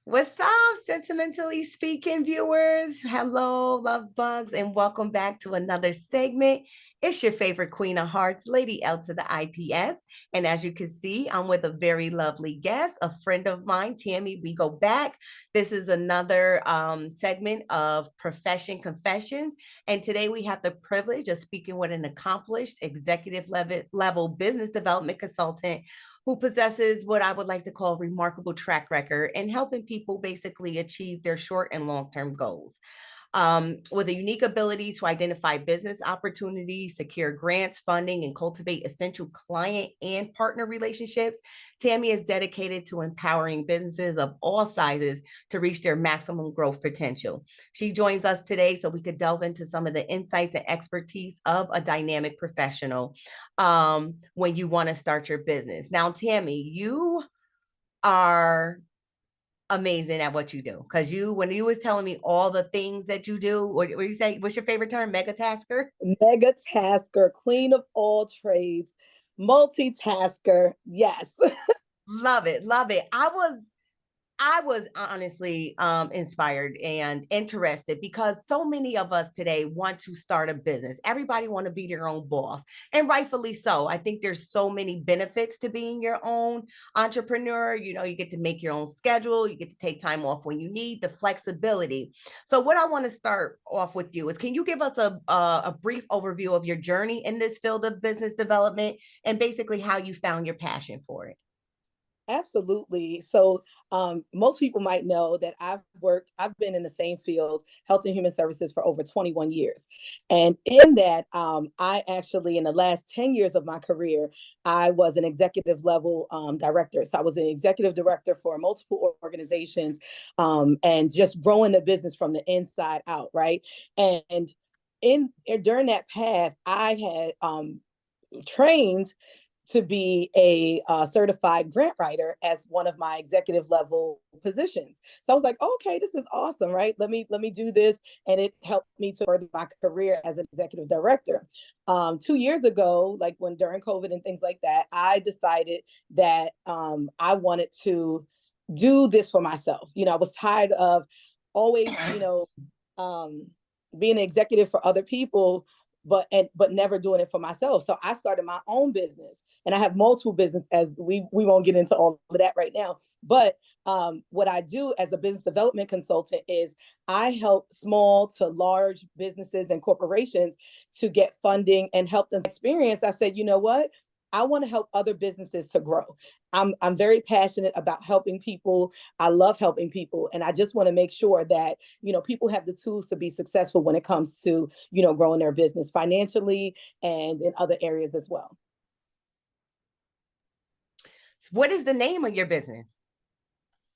What's up, sentimentally speaking viewers? Hello, love bugs, and welcome back to another segment. It's your favorite Queen of Hearts, Lady L to the IPS. And as you can see, I'm with a very lovely guest, a friend of mine, Tami. We go back. This is another segment of Profession Confessions. And today we have the privilege of speaking with an accomplished executive level business development consultant who possesses what I would like to call a remarkable track record in helping people basically achieve their short and long-term goals. With a unique ability to identify business opportunities, secure grants, funding, and cultivate essential client and partner relationships, Tami is dedicated to empowering businesses of all sizes to reach their maximum growth potential. She joins us today so we could delve into some of the insights and expertise of a dynamic professional when you want to start your business. Now, Tami, you are amazing at what you do, because when you was telling me all the things that you do, what you say, what's your favorite term? Mega tasker? Mega tasker, queen of all trades, multitasker. Yes. Love it, love it. I was honestly inspired and interested because so many of us today want to start a business. Everybody want to be their own boss, and rightfully so. I think there's so many benefits to being your own entrepreneur. You know, you get to make your own schedule. You get to take time off when you need, the flexibility. So what I want to start off with you is, can you give us a brief overview of your journey in this field of business development and basically how you found your passion for it? Absolutely. So, most people might know that I've been in the same field, health and human services, for over 21 years. And in that, I actually, in the last 10 years of my career, I was an executive level director. So I was an executive director for multiple organizations, and just growing the business from the inside out, right? And during that path, I had trained to be a certified grant writer as one of my executive level positions. So I was like, okay, this is awesome, right? Let me do this, and it helped me to further my career as an executive director. 2 years ago, like when during COVID and things like that, I decided that I wanted to do this for myself. I was tired of always, being an executive for other people, but never doing it for myself. So I started my own business, and I have multiple business, as we won't get into all of that right now. But what I do as a business development consultant is I help small to large businesses and corporations to get funding and help them experience. I said, you know what? I want to help other businesses to grow. I'm very passionate about helping people. I love helping people, and I just want to make sure that people have the tools to be successful when it comes to growing their business financially and in other areas as well. What is the name of your business?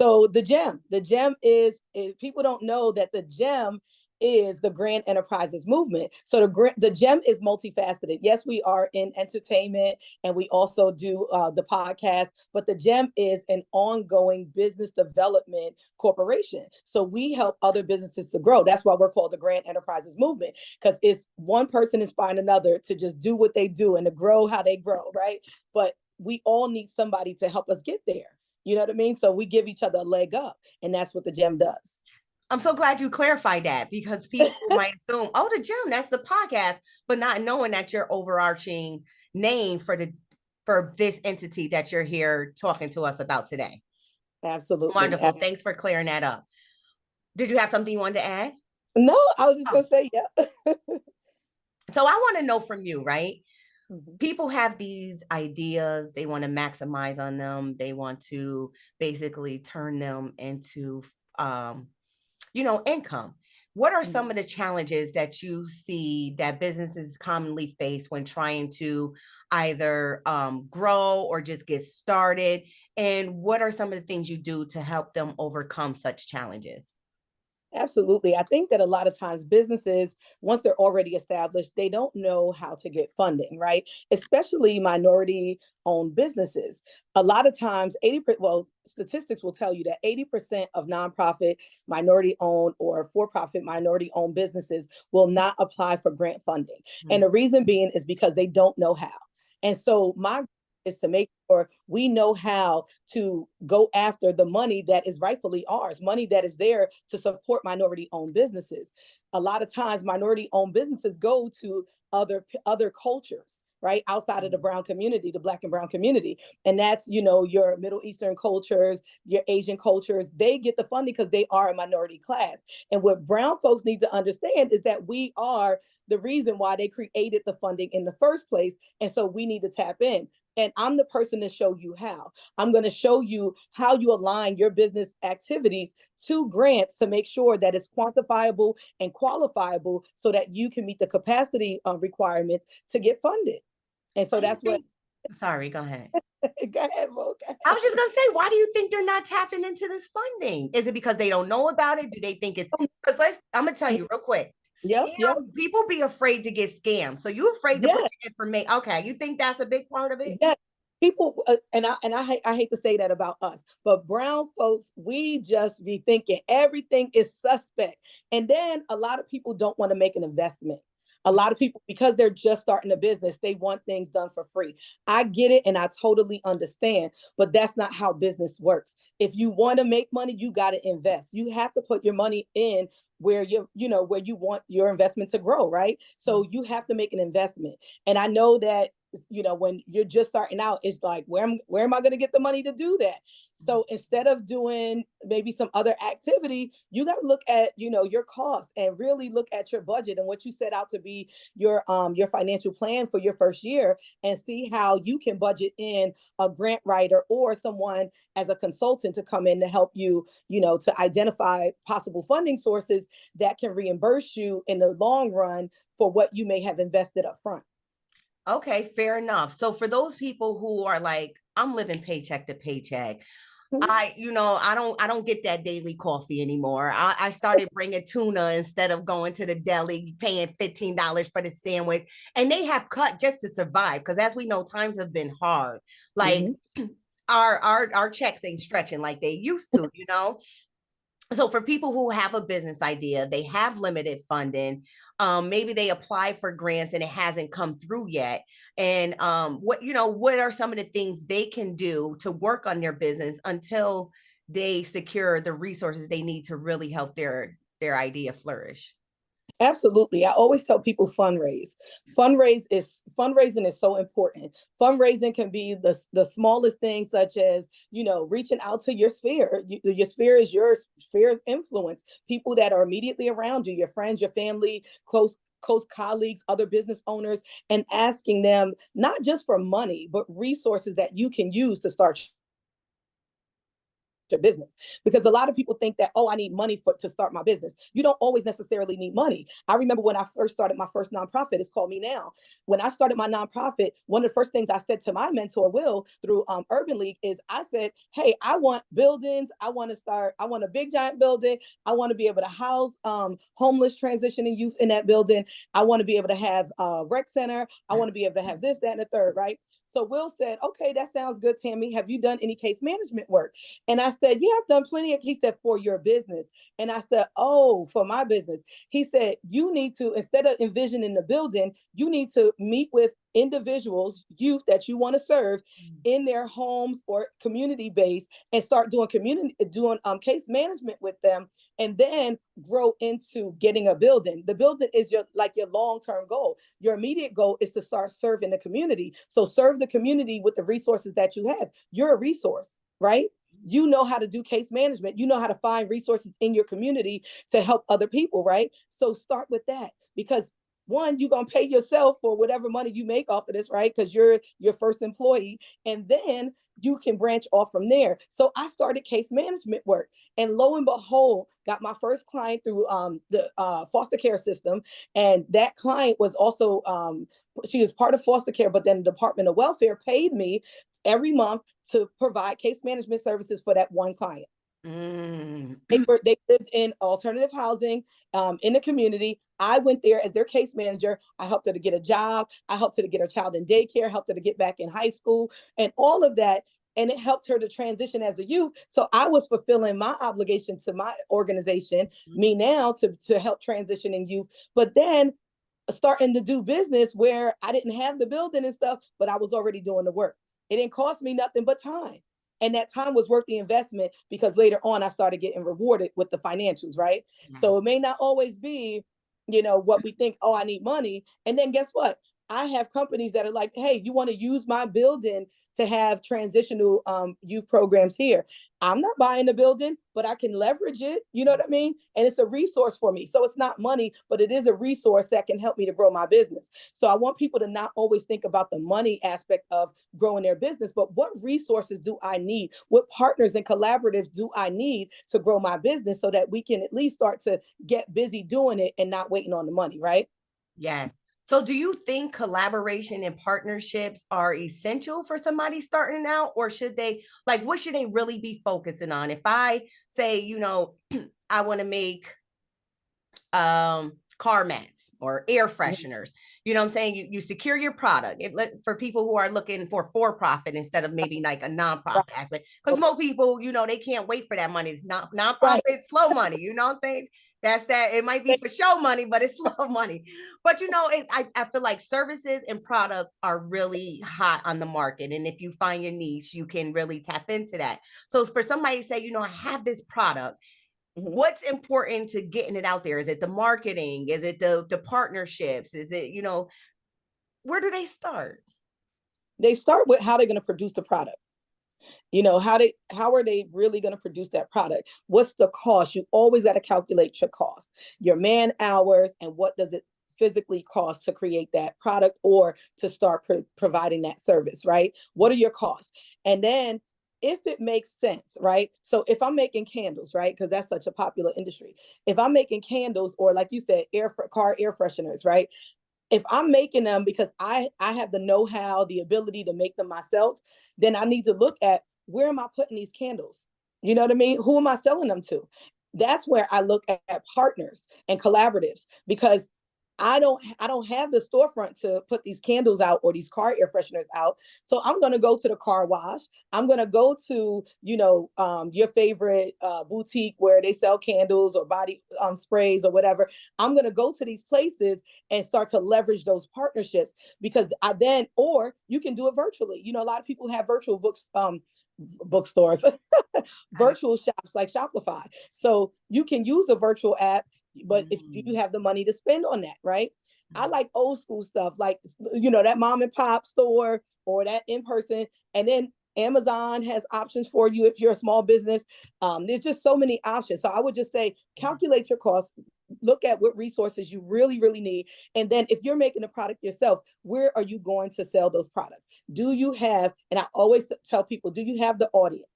So the G.E.M is, if people don't know that the G.E.M is the Grand Enterprises movement. So the G.E.M is multifaceted. Yes, we are in entertainment, and we also do the podcast, but the G.E.M is an ongoing business development corporation. So we help other businesses to grow. That's why we're called the Grand Enterprises movement, because it's one person inspiring another to just do what they do and to grow how they grow, right? But we all need somebody to help us get there. You know what I mean? So we give each other a leg up, and that's what the G.E.M does. I'm so glad you clarified that, because people might assume, oh, the G.E.M, that's the podcast, but not knowing that your overarching name for this entity that you're here talking to us about today. Absolutely. Wonderful. Thanks for clearing that up. Did you have something you wanted to add? No, I was just going to say, yeah. So I want to know from you, right? Mhm. People have these ideas, they want to maximize on them, they want to basically turn them into income. What are some of the challenges that you see that businesses commonly face when trying to either grow or just get started? And what are some of the things you do to help them overcome such challenges? Absolutely. I think that a lot of times businesses, once they're already established, they don't know how to get funding, right? Especially minority owned businesses. A lot of times, statistics will tell you that 80% of nonprofit, minority owned, or for profit minority owned businesses will not apply for grant funding. And the reason being is because they don't know how. And so my is to make sure we know how to go after the money that is rightfully ours, money that is there to support minority-owned businesses. A lot of times, minority-owned businesses go to other cultures, right, outside of the brown community, the Black and brown community. And that's, your Middle Eastern cultures, your Asian cultures, they get the funding because they are a minority class. And what brown folks need to understand is that we are the reason why they created the funding in the first place. And so we need to tap in. And I'm the person to show you how. I'm going to show you how you align your business activities to grants to make sure that it's quantifiable and qualifiable so that you can meet the capacity requirements to get funded. And so Why do you that's what. think? Sorry, go ahead. Go ahead, Mo. Go I ahead. was just gonna say, why do you think they're not tapping into this funding? Is it because they don't know about it? Do they think it's because I'm gonna tell you real quick. Yep, yep, Scam, people be afraid to get scammed. So you afraid to put yes, your information. Okay, you think that's a big part of it? yes. People, I hate to say that about us, but brown folks, we just be thinking everything is suspect. And then a lot of people don't want to make an investment. A lot of people, because they're just starting a business, they want things done for free. I get it and I totally understand, but that's not how business works. If you want to make money, you got to invest. You have to put your money in where where you want your investment to grow, right? So you have to make an investment. And I know that when you're just starting out, it's like, where am I going to get the money to do that? So instead of doing maybe some other activity, you got to look at your costs and really look at your budget and what you set out to be your financial plan for your first year, and see how you can budget in a grant writer or someone as a consultant to come in to help you, to identify possible funding sources that can reimburse you in the long run for what you may have invested up front. Okay, fair enough. So for those people who are like, I'm living paycheck to paycheck, Mhm. I don't get that daily coffee anymore. I started bringing tuna instead of going to the deli, paying $15 for the sandwich, and they have cut just to survive. Because as we know, times have been hard. Like Mhm. our checks ain't stretching like they used to. So for people who have a business idea, they have limited funding. Maybe they apply for grants and it hasn't come through yet. And what are some of the things they can do to work on their business until they secure the resources they need to really help their idea flourish? Absolutely. I always tell people fundraise. Fundraising is so important. Fundraising can be the smallest things, such as, reaching out to your sphere. Your sphere is your sphere of influence. People that are immediately around you, your friends, your family, close colleagues, other business owners, and asking them not just for money, but resources that you can use to start your business. Because a lot of people think that, oh, I need money to start my business. You don't always necessarily need money. I remember when I first started my first nonprofit, it's called Me Now. When I started my nonprofit, one of the first things I said to my mentor Will through Urban League is, I said, hey, I want buildings. I want a big giant building. I want to be able to house homeless transitioning youth in that building. I want to be able to have a rec center. I want to be able to have this, that, and the third, right? So Will said, okay, that sounds good, Tami. Have you done any case management work? And I said, yeah, I've done plenty he said, for your business. And I said, oh, for my business. He said, you need to, instead of envisioning the building, you need to meet with individuals, youth that you want to serve in their homes or community base, and start doing case management with them, and then grow into getting a building. The building is your long-term goal. Your immediate goal is to start serving the community. So serve the community with the resources that you have. You're a resource, right? You know how to do case management. You know how to find resources in your community to help other people, right? So start with that, because one, you're going to pay yourself for whatever money you make off of this, right? Because you're your first employee. And then you can branch off from there. So I started case management work, and lo and behold, got my first client through the foster care system. And that client was also, she was part of foster care, but then the Department of Welfare paid me every month to provide case management services for that one client. Mm. They lived in alternative housing in the community. I went there as their case manager. I helped her to get a job. I helped her to get her child in daycare, helped her to get back in high school, and all of that. And it helped her to transition as a youth. So I was fulfilling my obligation to my organization, Me Now, to help transitioning youth. But then starting to do business where I didn't have the building and stuff, but I was already doing the work. It didn't cost me nothing but time. And that time was worth the investment because later on I started getting rewarded with the financials, right? So it may not always be, what we think, oh, I need money. And then guess what? I have companies that are like, hey, you want to use my building to have transitional youth programs here. I'm not buying the building, but I can leverage it. You know what I mean? And it's a resource for me. So it's not money, but it is a resource that can help me to grow my business. So I want people to not always think about the money aspect of growing their business, but what resources do I need? What partners and collaboratives do I need to grow my business so that we can at least start to get busy doing it and not waiting on the money, right? Yes. So do you think collaboration and partnerships are essential for somebody starting out, or should they, like, what should they really be focusing on? If I say, I want to make car mats or air fresheners, you know what I'm saying? You secure your product for people who are looking for profit instead of maybe like a nonprofit Right. aspect, because most people, they can't wait for that money. It's not Right. nonprofit, slow money, you know what I'm saying? That's that. It might be for show money, but it's slow money. But I feel like services and products are really hot on the market, and if you find your niche, you can really tap into that. So for somebody to say, I have this product, Mhm. what's important to getting it out there? Is it the marketing? Is it the partnerships? Is it, where do they start? They start with how they're going to produce the product. How are they really going to produce that product? What's the cost? You always got to calculate your cost, your man hours, and what does it physically cost to create that product or to start providing that service, right? What are your costs? And then if it makes sense, right? So if I'm making candles, right? Because that's such a popular industry. If I'm making candles, or like you said, car air fresheners, right? If I'm making them because I have the know-how, the ability to make them myself, then I need to look at, where am I putting these candles? You know what I mean? Who am I selling them to? That's where I look at partners and collaboratives, because I don't have the storefront to put these candles out or these car air fresheners out. So I'm going to go to the car wash. I'm going to go to, your favorite boutique where they sell candles or body sprays or whatever. I'm going to go to these places and start to leverage those partnerships, because or you can do it virtually. A lot of people have virtual bookstores, virtual shops like Shopify. So you can use a virtual app, but if you have the money to spend on that, right? I like old school stuff, like, that mom and pop store or that in person. And then Amazon has options for you if you're a small business. There's just so many options. So I would just say, calculate your costs, look at what resources you really, really need. And then if you're making a product yourself, where are you going to sell those products? Do you have, and I always tell people, do you have the audience?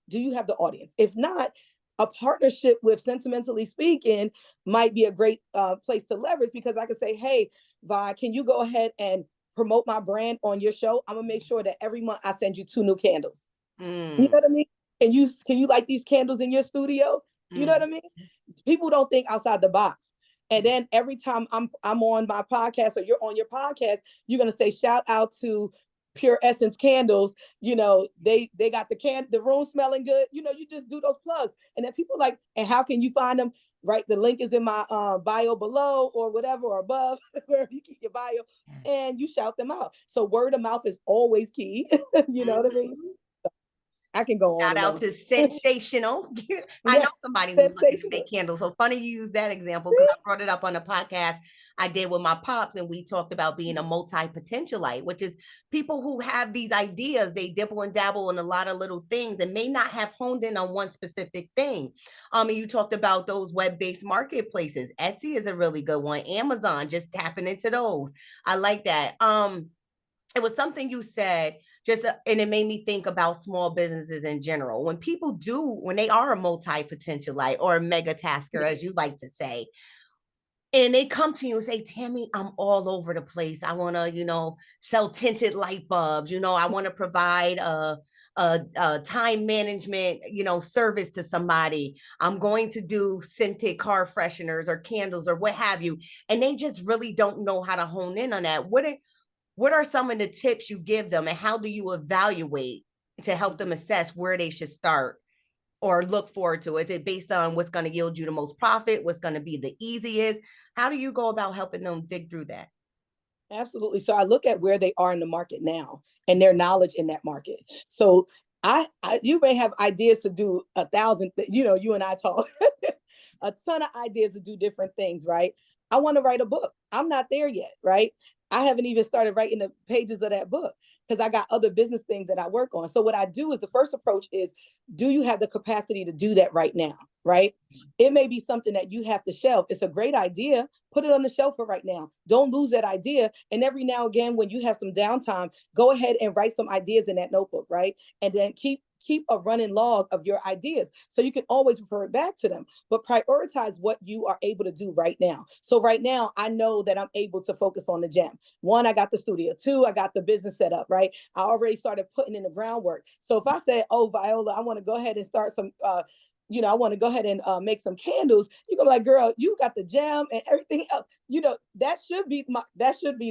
Do you have the audience? If not, a partnership with Sentimentally Speaking might be a great place to leverage, because I could say, hey, Vi, can you go ahead and promote my brand on your show? I'm gonna make sure that every month I send you 2 new candles. You know Mm, what I mean? Can you light these candles in your studio? You know what I mm, mean? People don't think outside the box. And then every time I'm on my podcast or you're on your podcast, you're gonna say, shout out to Pure Essence Candles. They got the room smelling good. You just do those plugs. And then people like, and how can you find them? Right. The link is in my bio below or whatever, or above, wherever you keep your bio, and you shout them out. So word of mouth is always key. You know what I mean? mhm. I can go on Shout and out on. to Sensational. I know Yeah, somebody who's looking to sensational. make candles. So funny you use that example, because I brought it up on a podcast I did with my pops, and we talked about being a multi-potentialite, which is people who have these ideas. They dibble and dabble in a lot of little things and may not have honed in on one specific thing. And you talked about those web-based marketplaces. Etsy is a really good one. Amazon, just tapping into those. I like that. It was something you said, and it made me think about small businesses in general. When they are a multi-potentialite or a mega tasker, as you like to say, and they come to you and say, Tammy, I'm all over the place. I want to, sell tinted light bulbs. I want to provide a time management, service to somebody. I'm going to do scented car fresheners or candles or what have you. And they just really don't know how to hone in on that. What are some of the tips you give them, and how do you evaluate to help them assess where they should start or look forward to? Is it based on what's going to yield you the most profit? What's going to be the easiest? How do you go about helping them dig through that? Absolutely. So I look at where they are in the market now and their knowledge in that market. So you may have ideas to do 1,000, you and I talk a ton of ideas to do different things, right? I want to write a book. I'm not there yet, right? I haven't even started writing the pages of that book because I got other business things that I work on. So what I do is the first approach is, do you have the capacity to do that right now, right? It may be something that you have to shelve. It's a great idea. Put it on the shelf for right now. Don't lose that idea. And every now and again, when you have some downtime, go ahead and write some ideas in that notebook, right? And then keep a running log of your ideas so you can always refer back to them, but prioritize what you are able to do right now. So right now, I know that I'm able to focus on the G.E.M. One, I got the studio. Two, I got the business set up, right? I already started putting in the groundwork. So if I said, oh, Viola, I want to go ahead and start some, I want to go ahead and make some candles. You're gonna be like, girl, you got the G.E.M and everything else. That should be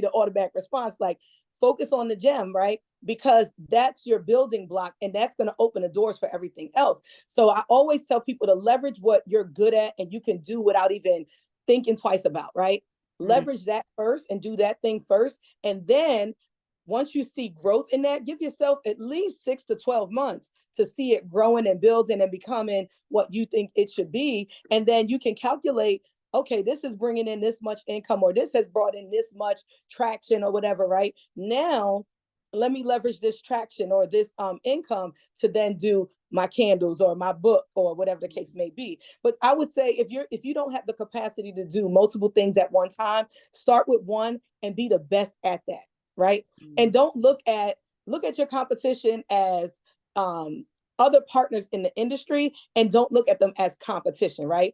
the automatic response. Like, focus on the G.E.M, right? Because that's your building block and that's going to open the doors for everything else. So I always tell people to leverage what you're good at and you can do without even thinking twice about, right? Leverage that first and do that thing first. And then once you see growth in that, give yourself at least 6 to 12 months to see it growing and building and becoming what you think it should be. And then you can calculate, okay, this is bringing in this much income, or this has brought in this much traction or whatever, right? Now, let me leverage this traction or this income to then do my candles or my book or whatever the case may be. But I would say if you don't have the capacity to do multiple things at one time, start with one and be the best at that, right? And don't look at your competition as other partners in the industry, and don't look at them as competition, right?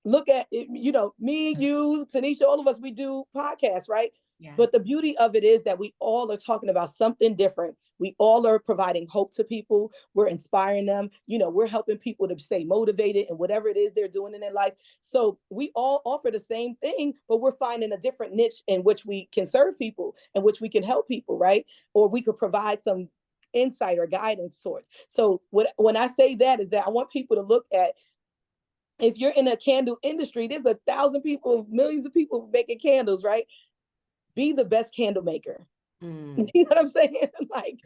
Look at me, you, Tanisha, all of us, we do podcasts, right? Yeah. But the beauty of it is that we all are talking about something different. We all are providing hope to people. We're inspiring them. We're helping people to stay motivated in whatever it is they're doing in their life. So we all offer the same thing, but we're finding a different niche in which we can serve people, in which we can help people, right? Or we could provide some insight or guidance sorts. So when I say that is that I want people to look at, if you're in a candle industry, there's 1,000 people, millions of people making candles, right? Be the best candle maker. You know what I'm saying? Like,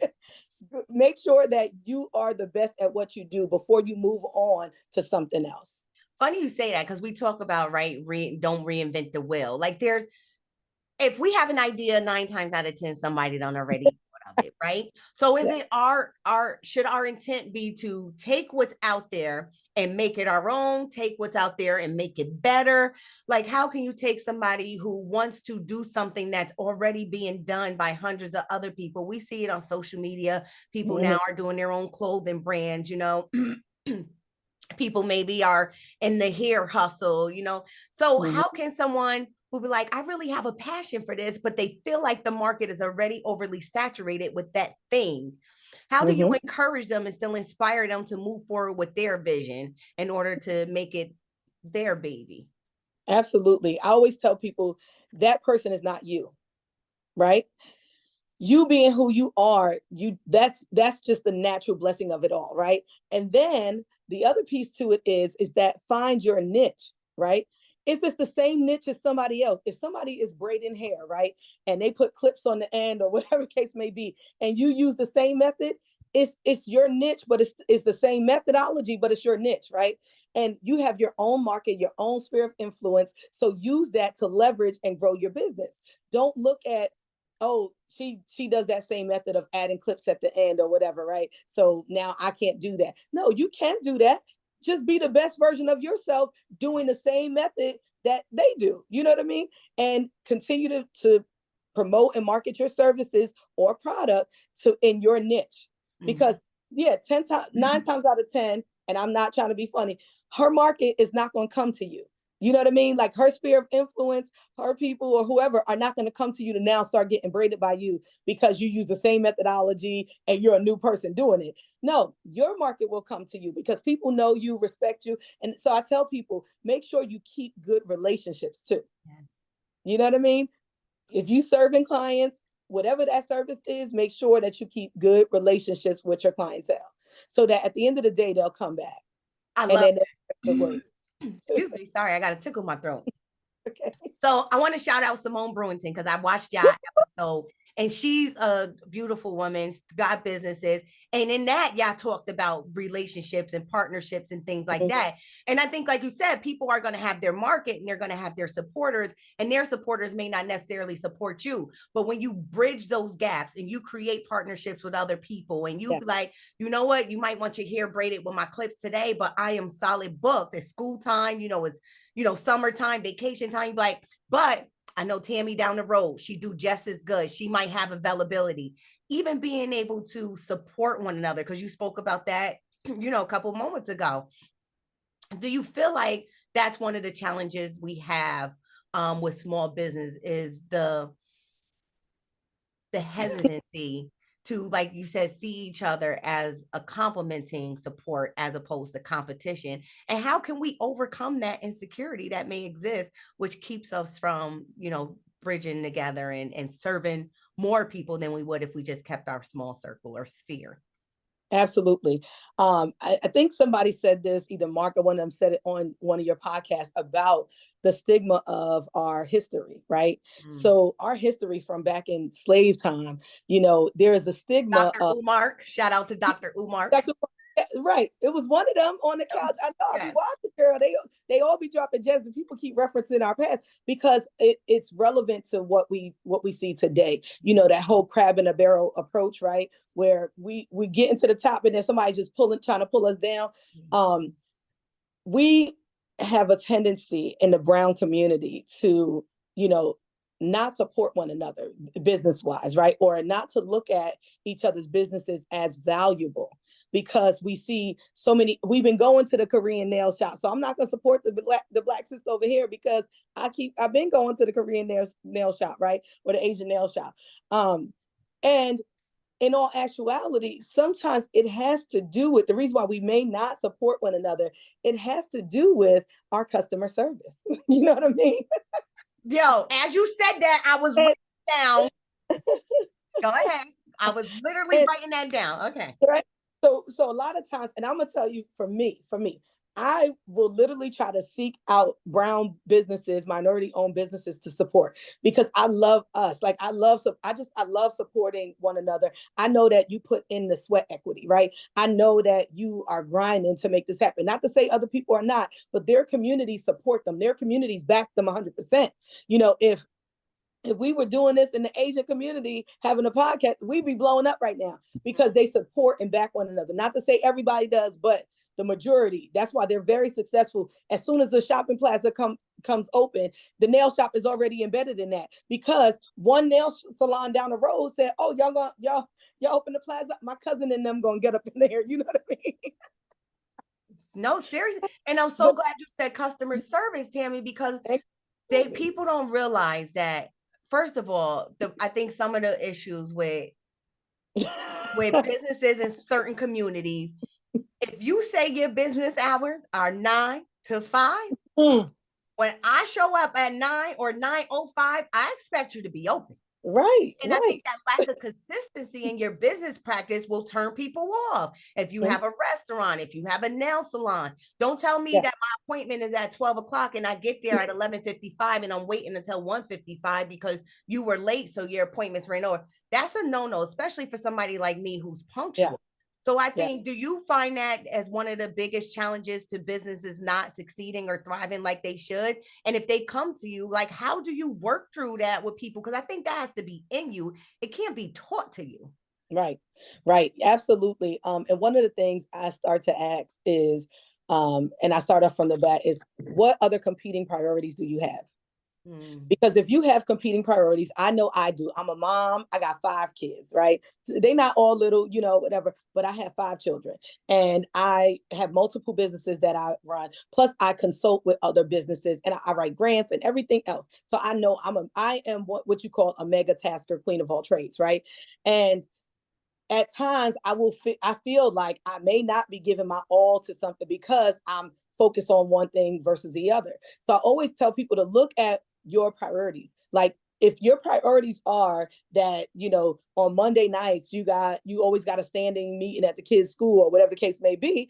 make sure that you are the best at what you do before you move on to something else. Funny you say that, because we talk about, right, don't reinvent the wheel. Like, if we have an idea, 9 times out of 10, somebody done already thought of it, right? So is it should our intent be to take what's out there and make it our own, take what's out there and make it better? Like, how can you take somebody who wants to do something that's already being done by hundreds of other people? We see it on social media. People now are doing their own clothing brands, people maybe are in the hair hustle, So how can someone who be like, I really have a passion for this, but they feel like the market is already overly saturated with that thing? How do you encourage them and still inspire them to move forward with their vision in order to make it their baby? Absolutely. I always tell people that person is not you, right? You being who you are, that's just the natural blessing of it all, right? And then the other piece to it is that find your niche, right? If it's the same niche as somebody else, if somebody is braiding hair, right, and they put clips on the end or whatever case may be, and you use the same method, it's your niche, but it's the same methodology, but it's your niche, right? And you have your own market, your own sphere of influence. So use that to leverage and grow your business. Don't look at, oh, she does that same method of adding clips at the end or whatever, right? So now I can't do that. No, you can do that. Just be the best version of yourself doing the same method that they do. You know what I mean? And continue to promote and market your services or product in your niche. Because 9 times out of 10, and I'm not trying to be funny, her market is not going to come to you. You know what I mean? Like, her sphere of influence, her people or whoever are not going to come to you to now start getting braided by you because you use the same methodology and you're a new person doing it. No, your market will come to you because people know you, respect you. And so I tell people, make sure you keep good relationships too. You know what I mean? If you serving clients, whatever that service is, make sure that you keep good relationships with your clientele so that at the end of the day, they'll come back. I And love then that. Excuse me. Sorry, I got a tickle in my throat. Okay. So I want to shout out Simone Brewington because I watched y'all episode, and she's a beautiful woman, got businesses. And in that, y'all talked about relationships and partnerships and things like Mhm. that. And I think, like you said, people are going to have their market and they're going to have their supporters, and their supporters may not necessarily support you. But when you bridge those gaps and you create partnerships with other people, and you Yeah, like, you know what, you might want your hair braided with my clips today, but I am solid booked. It's school time, it's summertime, vacation time. Like, but I know Tami down the road, she do just as good. She might have availability. Even being able to support one another, because you spoke about that, a couple moments ago. Do you feel like that's one of the challenges we have with small business is the hesitancy to, like you said, see each other as a complementing support as opposed to competition? And how can we overcome that insecurity that may exist, which keeps us from, bridging together and serving more people than we would if we just kept our small circle or sphere? absolutely. I think somebody said this, either Mark or one of them said it on one of your podcasts about the stigma of our history, right? Mm. So our history from back in slave time, there is a stigma Dr. of Umark, shout out to Dr. Umark. Dr. Right. It was one of them on the couch. I know I be Yes. watching, girl. They all be dropping gems, and people keep referencing our past because it's relevant to what we see today. That whole crab in a barrel approach, right? Where we get into the top and then somebody just trying to pull us down. Um, we have a tendency in the brown community to, you know, not support one another business wise, right? Or not to look at each other's businesses as valuable because we see so many. We've been going to the Korean nail shop, so I'm not going to support the black sister over here because I've been going to the Korean nail shop, right, or the Asian nail shop, and in all actuality, sometimes it has to do with the reason why we may not support one another. It has to do with our customer service. You know what I mean? Yo, as you said that, I was And, writing down. Go ahead. I was literally and writing that down. Okay. right. So a lot of times, and I'm gonna tell you, for me, I will literally try to seek out brown businesses, minority-owned businesses to support because I love us. Like I love supporting one another. I know that you put in the sweat equity, right? I know that you are grinding to make this happen. Not to say other people are not, but their communities support them. Their communities back them 100%. If we were doing this in the Asian community, having a podcast, we'd be blowing up right now because they support and back one another. Not to say everybody does, but the majority. That's why they're very successful. As soon as the shopping plaza comes open, the nail shop is already embedded in that because one nail salon down the road said, "Oh, y'all open the plaza. My cousin and them gonna get up in there." You know what I mean? No, seriously. And I'm so But glad you said customer service, Tami, because exactly. people don't realize that, first of all, I think some of the issues with businesses in certain communities, if you say your business hours are 9 to 5, Mm, when I show up at 9 or 9:05, I expect you to be open. right, And I think right. that lack of consistency in your business practice will turn people off. If you Mm, have a restaurant, if you have a nail salon, don't tell me yeah, that my appointment is at 12 o'clock and I get there at 11:55 and I'm waiting until 1:55 because you were late, so your appointments ran over. That's a no-no, especially for somebody like me who's yeah, punctual. So I yeah. think, do you find that as one of the biggest challenges to businesses not succeeding or thriving like they should? And if they come to you, like, how do you work through that with people? Because I think that has to be in you. It can't be taught to you. Right, right, absolutely. And one of the things I start to ask is, and I start off from the bat, is what other competing priorities do you have? Mm. Because if you have competing priorities, I know I do. I'm a mom. I got 5 kids, right? They're not all little, whatever, but I have 5 children and I have multiple businesses that I run. Plus I consult with other businesses and I write grants and everything else. So I know I am what you call a mega tasker, queen of all trades, right? And at times I feel like I may not be giving my all to something because I'm focused on one thing versus the other. So I always tell people to look at your priorities. Like if your priorities are that, on Monday nights you always got a standing meeting at the kids' school or whatever the case may be,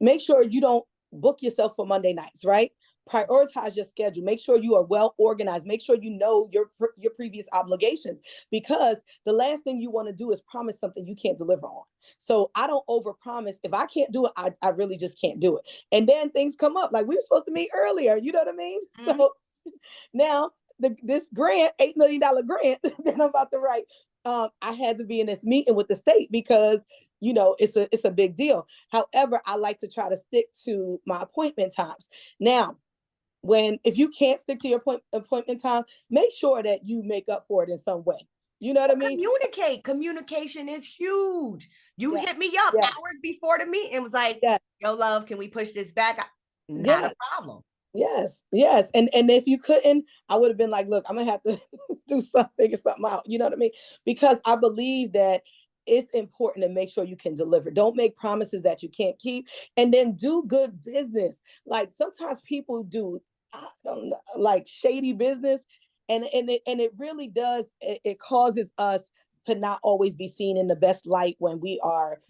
make sure you don't book yourself for Monday nights, right? prioritize your schedule. Make sure you are well organized. Make sure you know your previous obligations, because the last thing you want to do is promise something you can't deliver on. So I don't overpromise. If I can't do it, I really just can't do it. And then things come up, like we were supposed to meet earlier. You know what I mean? Mhm. So now this grant, $8 million grant that I'm about to write, I had to be in this meeting with the state because it's a big deal. However, I like to try to stick to my appointment times. Now, if you can't stick to your appointment time, make sure that you make up for it in some way. You know what I mean? Communicate. Communication is huge. You Yes, hit me up yes, hours before the meeting, was like, yes, yo, love, can we push this back? Not a yes, problem. yes, yes. And if you couldn't, I would have been like, look, I'm gonna have to do something, figure something out. You know what I mean? Because I believe that it's important to make sure you can deliver. Don't make promises that you can't keep, and then do good business. Like sometimes people do, I don't know, like shady business, and it really does. It causes us to not always be seen in the best light when we are,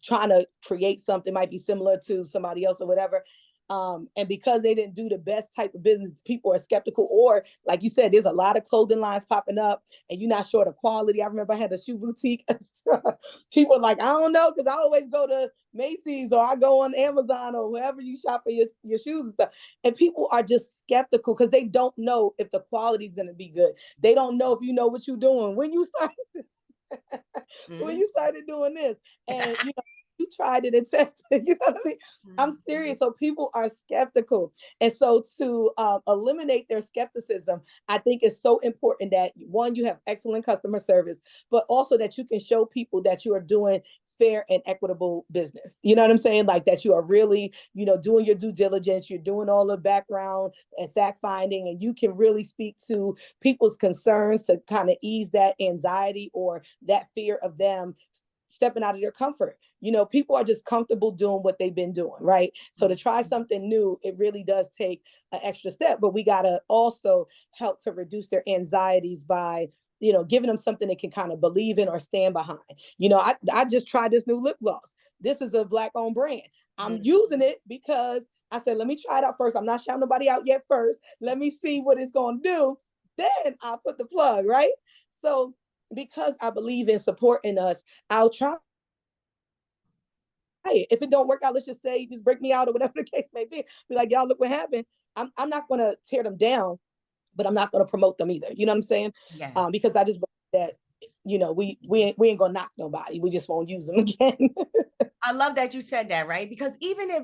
trying to create something might be similar to somebody else or whatever. And because they didn't do the best type of business, people are skeptical. Or, like you said, there's a lot of clothing lines popping up, and you're not sure the quality. I remember I had a shoe boutique. People are like, I don't know, because I always go to Macy's or I go on Amazon or wherever you shop for your shoes and stuff. And people are just skeptical because they don't know if the quality is going to be good. They don't know if you know what you're doing when you start when Mhm. you started doing this, and you tried it and tested. You know what I mean? I'm serious. So people are skeptical, and so to eliminate their skepticism, I think it's so important that, one, you have excellent customer service, but also that you can show people that you are doing fair and equitable business. You know what I'm saying? Like that you are really, doing your due diligence, you're doing all the background and fact finding, and you can really speak to people's concerns to kind of ease that anxiety or that fear of them stepping out of their comfort. People are just comfortable doing what they've been doing, right? So to try something new, it really does take an extra step, but we got to also help to reduce their anxieties by giving them something they can kind of believe in or stand behind. I just tried this new lip gloss. This is a Black owned brand. I'm using it because I said, let me try it out first. I'm not shouting nobody out yet first. Let me see what it's going to do. Then I'll put the plug, right? So because I believe in supporting us, I'll try it. If it don't work out, let's just say just break me out or whatever the case may be. Be like, y'all, look what happened. I'm not going to tear them down, but I'm not going to promote them either. You know what I'm saying? Yes. Because I just believe that we ain't gonna knock nobody. We just won't use them again. I love that you said that, right? Because even if,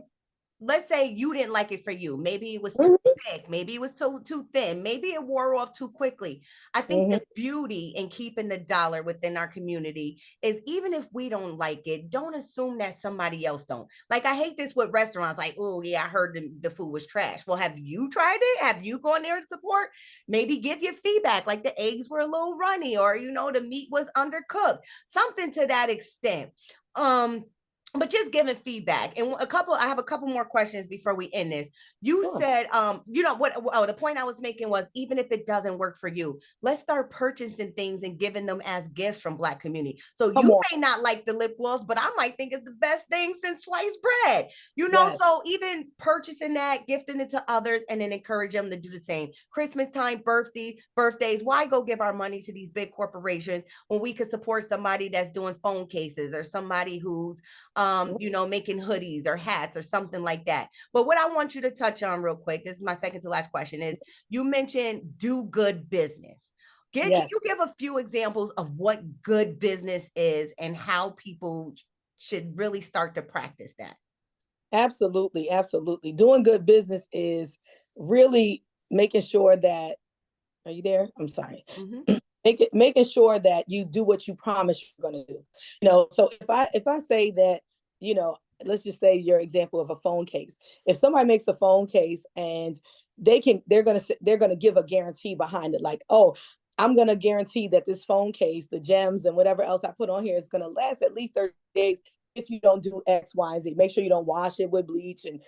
let's say you didn't like it for you, maybe it was too Mhm, thick, maybe it was too thin, maybe it wore off too quickly. I think mhm. the beauty in keeping the dollar within our community is, even if we don't like it, don't assume that somebody else don't. Like, I hate this with restaurants, like, oh yeah, I heard the food was trash. Well, have you tried it? Have you gone there to support? Maybe give your feedback, like the eggs were a little runny, or the meat was undercooked, something to that extent. um but just giving feedback. And I have a couple more questions before we end this. You Sure. said, the point I was making was, even if it doesn't work for you, let's start purchasing things and giving them as gifts from Black community. So Come you on. may not like the lip gloss, but I might think it's the best thing since sliced bread. Yes. So even purchasing that, gifting it to others, and then encourage them to do the same. Christmas time, birthdays, why go give our money to these big corporations when we could support somebody that's doing phone cases, or somebody who's making hoodies or hats or something like that. But what I want you to touch on real quick, this is my second to last question, is you mentioned do good business. Can Yes. you give a few examples of what good business is and how people should really start to practice that? Absolutely. Absolutely. Doing good business is really making sure that, are you there? I'm sorry. Mm-hmm. Making sure that you do what you promise you're going to do. So if I say that, you know, let's just say your example of a phone case. If somebody makes a phone case and they're gonna give a guarantee behind it, like, oh, I'm gonna guarantee that this phone case, the gems and whatever else I put on here, is gonna last at least 30 days if you don't do X, Y, and Z. Make sure you don't wash it with bleach and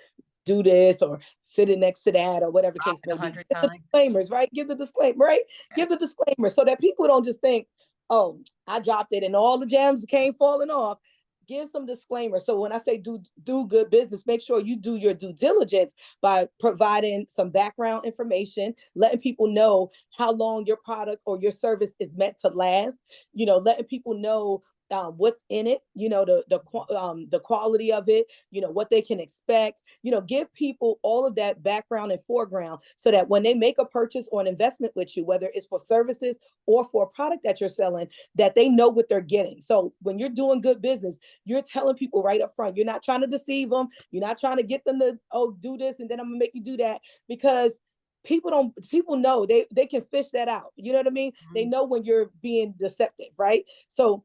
do this or sit it next to that or whatever the Drop case it may a be. hundred Give the times. disclaimers, right? Give the disclaimer, right? Give the disclaimer so that people don't just think, oh, I dropped it and all the gems came falling off. give some disclaimer. So when I say do good business, make sure you do your due diligence by providing some background information, letting people know how long your product or your service is meant to last, letting people know what's in it, the quality of it, what they can expect, give people all of that background and foreground so that when they make a purchase or an investment with you, whether it's for services or for a product that you're selling, that they know what they're getting. So when you're doing good business, you're telling people right up front. You're not trying to deceive them. You're not trying to get them to, do this and then I'm gonna make you do that, because people know they can fish that out. You know what I mean? They know when you're being deceptive, right? So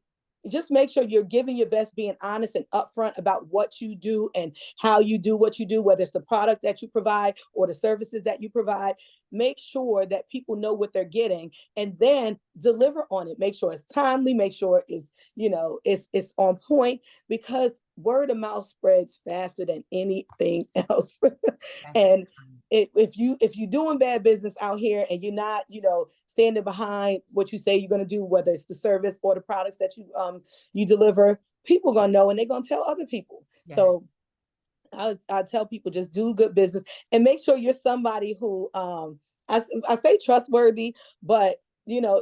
just make sure you're giving your best, being honest and upfront about what you do and how you do what you do, whether it's the product that you provide or the services that you provide. Make sure that people know what they're getting and then deliver on it. Make sure it's timely, make sure it's on point, because word of mouth spreads faster than anything else. And if you're doing bad business out here and you're not, standing behind what you say you're going to do, whether it's the service or the products that you deliver, people are going to know and they're going to tell other people. Yeah. So I tell people, just do good business and make sure you're somebody who I say trustworthy, but I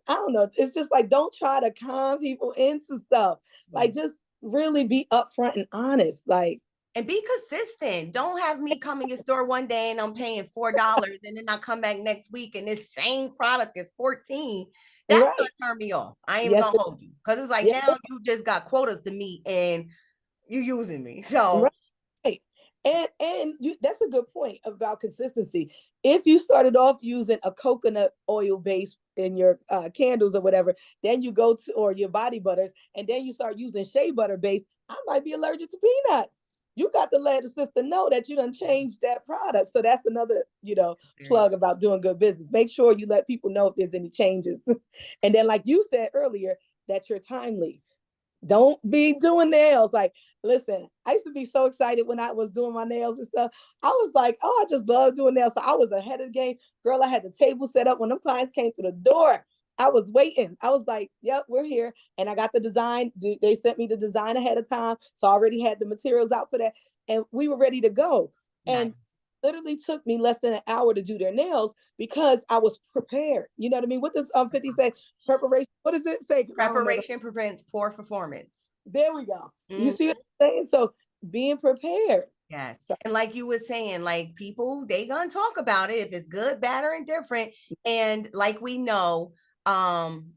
don't know. It's just like, don't try to con people into stuff. Like, just really be upfront and honest. Like, and be consistent. Don't have me come in your store one day and I'm paying $4 and then I come back next week and this same product is 14. That's right. Gonna turn me off. I ain't gonna hold you, because it's like, now you just got quotas to meet and you using me. So right. And that's a good point about consistency. If you started off using a coconut oil base in your candles or whatever, then you go to, or your body butters, and then you start using shea butter base, I might be allergic to peanuts. You got to let the sister know that you done changed that product. So that's another, plug about doing good business. Make sure you let people know if there's any changes. And then, like you said earlier, that you're timely. Don't be doing nails. Like, listen, I used to be so excited when I was doing my nails and stuff. I was like, oh, I just love doing nails. So I was ahead of the game. Girl, I had the table set up when them clients came through the door. I was waiting. I was like, yep, we're here. And I got the design. They sent me the design ahead of time. So I already had the materials out for that. And we were ready to go. Nice. And literally took me less than an hour to do their nails because I was prepared. You know what I mean? What does 50 say? Preparation. What does it say? Preparation prevents poor performance. There we go. Mm-hmm. You see what I'm saying? So being prepared. Yes. So, and like you were saying, like, people, they gonna talk about it if it's good, bad, or indifferent. And like we know,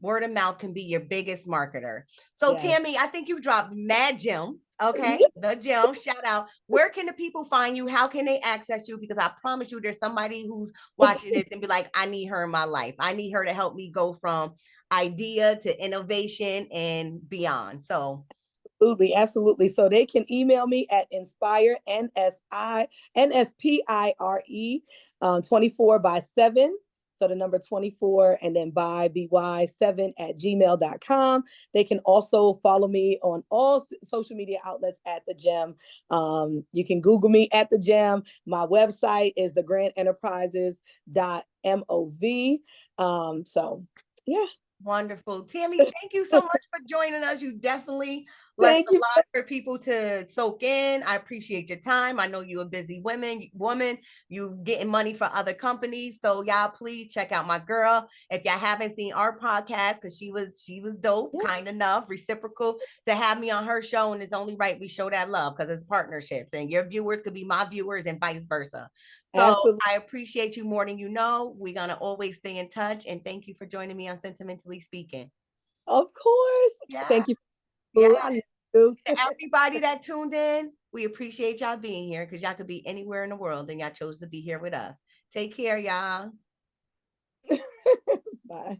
word of mouth can be your biggest marketer. So Tami, I think you dropped mad gems. Okay, the G.E.M, shout out. Where can the people find you? How can they access you? Because I promise you, there's somebody who's watching this and be like, I need her in my life. I need her to help me go from idea to innovation and beyond. So absolutely. So they can email me at inspire NSPIRE 24/7. So the number 24 and then by 7 at gmail.com. They can also follow me on all social media outlets at the G.E.M. You can Google me at the G.E.M. My website is thegrandenterprises.mov. So yeah. Wonderful. Tami, thank you so much for joining us. You definitely left a lot for people to soak in. I appreciate your time. I know you're a busy woman, you getting money for other companies. So y'all, please check out my girl. If y'all haven't seen our podcast, because she was dope, kind enough, reciprocal to have me on her show. And it's only right we show that love, because it's partnerships and your viewers could be my viewers and vice versa. So absolutely. I appreciate you more than you know. We're going to always stay in touch. And thank you for joining me on Sentimentally Speaking. Of course. Yeah. Thank you. Yeah. To everybody that tuned in, we appreciate y'all being here, because y'all could be anywhere in the world and y'all chose to be here with us. Take care, y'all. Bye. Bye.